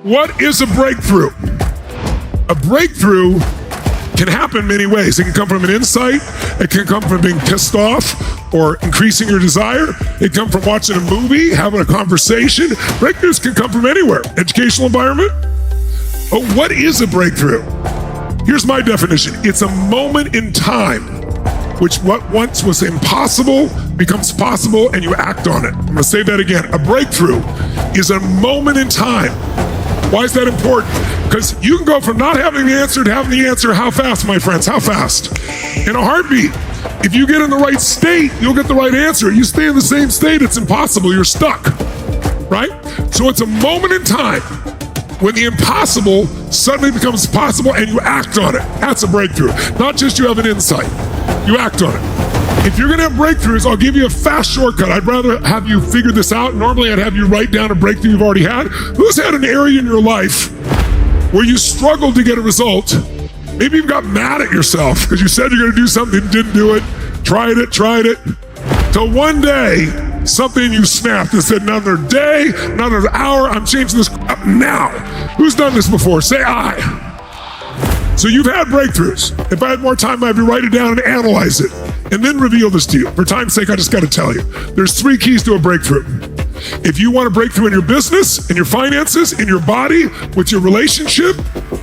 What is a breakthrough? A breakthrough can happen many ways. It can come from an insight. It can come from being pissed off or increasing your desire. It can come from watching a movie, having a conversation. Breakthroughs can come from anywhere. Educational environment. But what is a breakthrough? Here's my definition. It's a moment in time which what once was impossible becomes possible and you act on it. I'm gonna say that again. A breakthrough is a moment in time. Why is that important? Because you can go from not having the answer to having the answer. How fast, my friends? How fast? In a heartbeat. If you get in the right state, you'll get the right answer. You stay in the same state, it's impossible. You're stuck, right? So it's a moment in time when the impossible suddenly becomes possible and you act on it. That's a breakthrough. Not just you have an insight, you act on it. If you're gonna have breakthroughs, I'll give you a fast shortcut. I'd rather have you figure this out. Normally I'd have you write down a breakthrough you've already had. Who's had an area in your life where you struggled to get a result? Maybe you got mad at yourself because you said you're gonna do something, didn't do it, tried it, till one day, something you snapped and said, another day, another hour, I'm changing this crap now. Who's done this before? Say I. So you've had breakthroughs. If I had more time, I'd write it down and analyze it and then reveal this to you. For time's sake, I just gotta tell you, there's 3 keys to a breakthrough. If you want a breakthrough in your business, in your finances, in your body, with your relationship,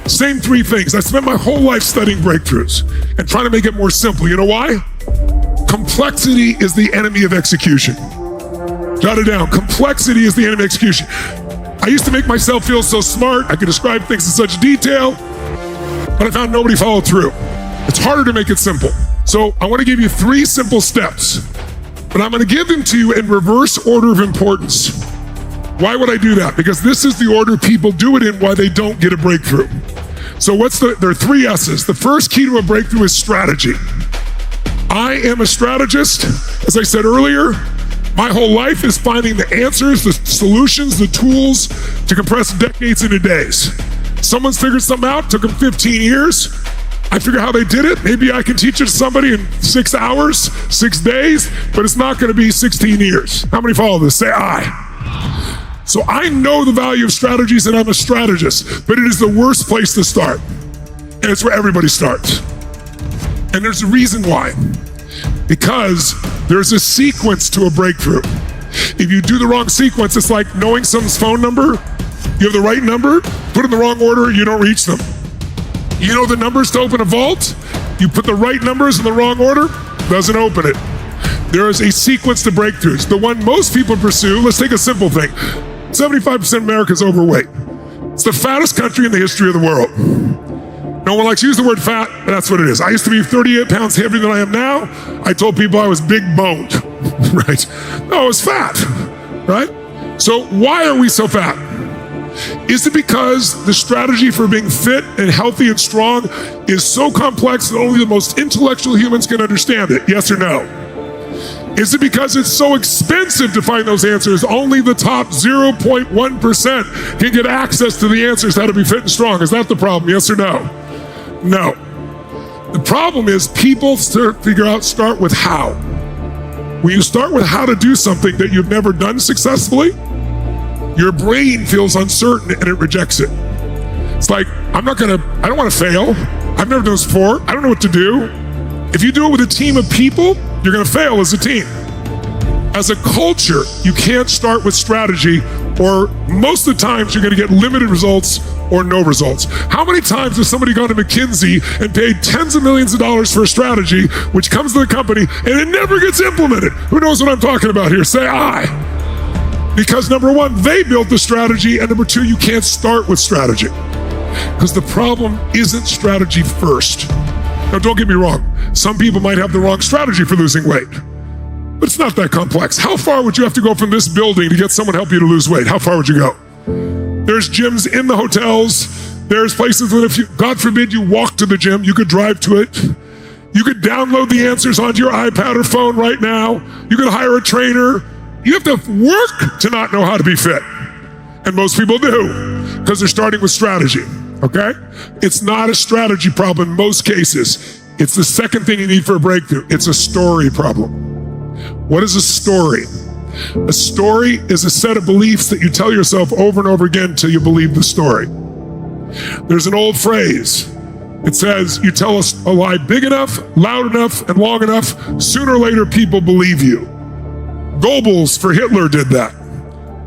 same 3 things. I spent my whole life studying breakthroughs and trying to make it more simple. You know why? Complexity is the enemy of execution. Jot it down. Complexity is the enemy of execution. I used to make myself feel so smart. I could describe things in such detail, but I found nobody followed through. It's harder to make it simple. So I want to give you 3 simple steps, but I'm going to give them to you in reverse order of importance. Why would I do that? Because this is the order people do it in why they don't get a breakthrough. So there are 3 S's. The first key to a breakthrough is strategy. I am a strategist. As I said earlier, my whole life is finding the answers, the solutions, the tools to compress decades into days. Someone's figured something out, took them 15 years. I figure how they did it. Maybe I can teach it to somebody in 6 hours, 6 days, but it's not gonna be 16 years. How many follow this? Say I. So I know the value of strategies and I'm a strategist, but it is the worst place to start. And it's where everybody starts. And there's a reason why. Because there's a sequence to a breakthrough. If you do the wrong sequence, it's like knowing someone's phone number. You have the right number, put it in the wrong order, you don't reach them. You know the numbers to open a vault? You put the right numbers in the wrong order, doesn't open it. There is a sequence to breakthroughs. The one most people pursue, let's take a simple thing. 75% of America is overweight. It's the fattest country in the history of the world. No one likes to use the word fat, but that's what it is. I used to be 38 pounds heavier than I am now. I told people I was big boned, right? No, I was fat, right? So why are we so fat? Is it because the strategy for being fit and healthy and strong is so complex that only the most intellectual humans can understand it? Yes or no? Is it because it's so expensive to find those answers? Only the top 0.1% can get access to the answers how to be fit and strong. Is that the problem? Yes or no? No. The problem is people start with how. When you start with how to do something that you've never done successfully, your brain feels uncertain and it rejects it. It's like, I don't want to fail. I've never done this before. I don't know what to do. If you do it with a team of people, you're going to fail as a team. As a culture, you can't start with strategy, or most of the times you're going to get limited results or no results. How many times has somebody gone to McKinsey and paid tens of millions of dollars for a strategy, which comes to the company and it never gets implemented? Who knows what I'm talking about here? Say I. Because number 1, they built the strategy, and number 2, you can't start with strategy. Because the problem isn't strategy first. Now, don't get me wrong. Some people might have the wrong strategy for losing weight, but it's not that complex. How far would you have to go from this building to get someone to help you to lose weight? How far would you go? There's gyms in the hotels. There's places that if you, God forbid, you walk to the gym, you could drive to it. You could download the answers onto your iPad or phone right now. You could hire a trainer. You have to work to not know how to be fit. And most people do, because they're starting with strategy, okay? It's not a strategy problem in most cases. It's the second thing you need for a breakthrough. It's a story problem. What is a story? A story is a set of beliefs that you tell yourself over and over again until you believe the story. There's an old phrase. It says, you tell us a lie big enough, loud enough, and long enough, sooner or later people believe you. Goebbels for Hitler did that.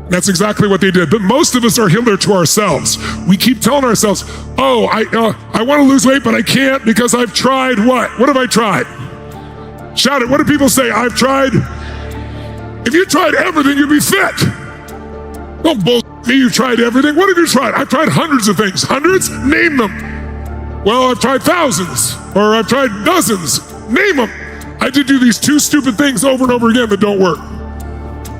That's exactly what they did. But most of us are Hitler to ourselves. We keep telling ourselves, oh, I want to lose weight, but I can't because I've tried what? What have I tried? Shout it. What do people say? I've tried. If you tried everything, you'd be fit. Don't bullshit me, you've tried everything. What have you tried? I've tried hundreds of things. Hundreds? Name them. Well, I've tried thousands, or I've tried dozens. Name them. I did do these two stupid things over and over again that don't work.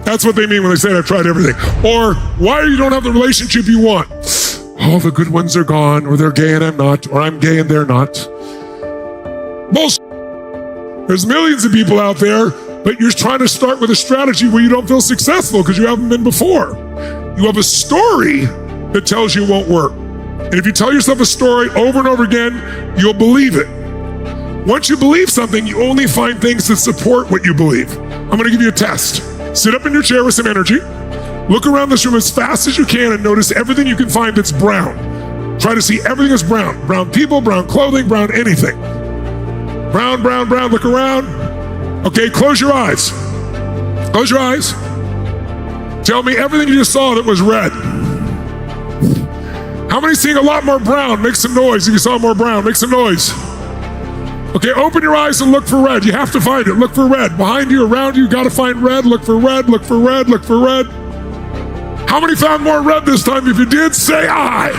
That's what they mean when they say I've tried everything. Or why you don't have the relationship you want. All the good ones are gone, or they're gay and I'm not, or I'm gay and they're not. Bullshit. There's millions of people out there, but you're trying to start with a strategy where you don't feel successful because you haven't been before. You have a story that tells you it won't work. And if you tell yourself a story over and over again, you'll believe it. Once you believe something, you only find things that support what you believe. I'm going to give you a test. Sit up in your chair with some energy. Look around this room as fast as you can and notice everything you can find that's brown. Try to see everything as brown. Brown people, brown clothing, brown anything. Brown, brown, brown. Look around. Okay, close your eyes. Close your eyes. Tell me everything you just saw that was red. How many seeing a lot more brown? Make some noise. If you saw more brown, make some noise. Okay, open your eyes and look for red. You have to find it. Look for red. Behind you, around you, got to find red. Look for red, look for red, look for red. How many found more red this time? If you did, say aye.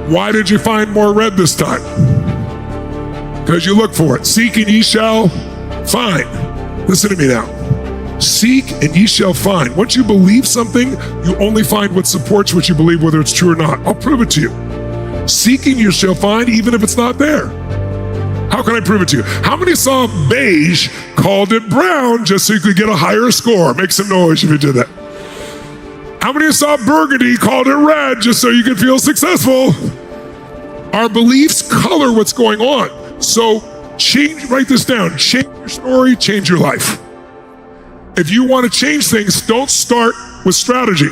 Why did you find more red this time? Because you look for it. Seek and ye shall find. Listen to me now. Seek and ye shall find. Once you believe something, you only find what supports what you believe, whether it's true or not. I'll prove it to you. Seeking you shall find, even if it's not there. How can I prove it to you? How many saw beige, called it brown, just so you could get a higher score? Make some noise if you did that. How many saw burgundy, called it red, just so you could feel successful? Our beliefs color what's going on. So write this down. Change your story, change your life. If you want to change things, don't start with strategy.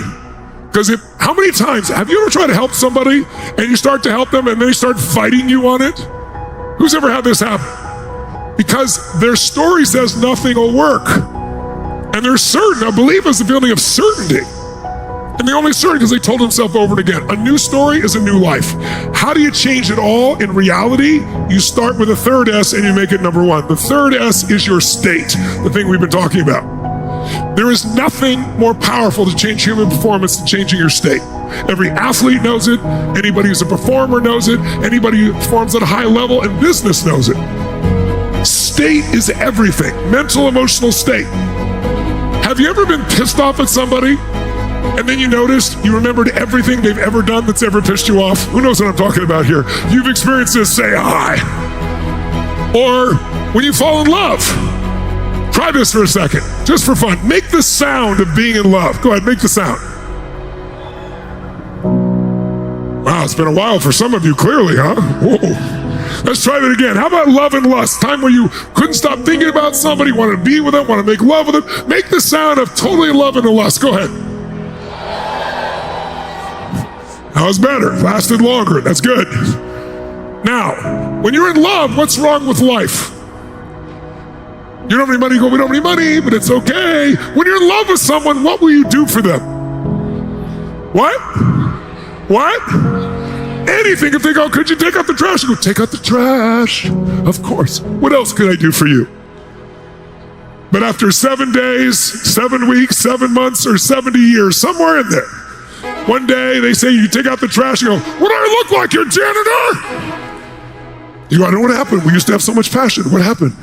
Because how many times, have you ever tried to help somebody and you start to help them and they start fighting you on it? Who's ever had this happen? Because their story says nothing will work. And they're certain. I believe it's a feeling of certainty. And they're only certain because they told themselves over and again. A new story is a new life. How do you change it all in reality? You start with a third S and you make it number one. The third S is your state, the thing we've been talking about. There is nothing more powerful to change human performance than changing your state. Every athlete knows it. Anybody who's a performer knows it. Anybody who performs at a high level in business knows it. State is everything. Mental, emotional state. Have you ever been pissed off at somebody and then you noticed you remembered everything they've ever done that's ever pissed you off? Who knows what I'm talking about here? You've experienced this, say aye. Or when you fall in love. Try this for a second, just for fun. Make the sound of being in love. Go ahead, make the sound. Wow, it's been a while for some of you, clearly, huh? Whoa. Let's try that again. How about love and lust? Time where you couldn't stop thinking about somebody, want to be with them, want to make love with them. Make the sound of totally love and lust. Go ahead. That was better. Lasted longer. That's good. Now, when you're in love, what's wrong with life? You don't have any money, you go, we don't have any money, but it's okay. When you're in love with someone, what will you do for them? What? What? Anything. If they go, could you take out the trash? You go, take out the trash. Of course. What else could I do for you? But after 7 days, 7 weeks, 7 months, or 70 years, somewhere in there, one day they say, you take out the trash. You go, what do I look like, your janitor? You go, I don't know what happened. We used to have so much passion. What happened?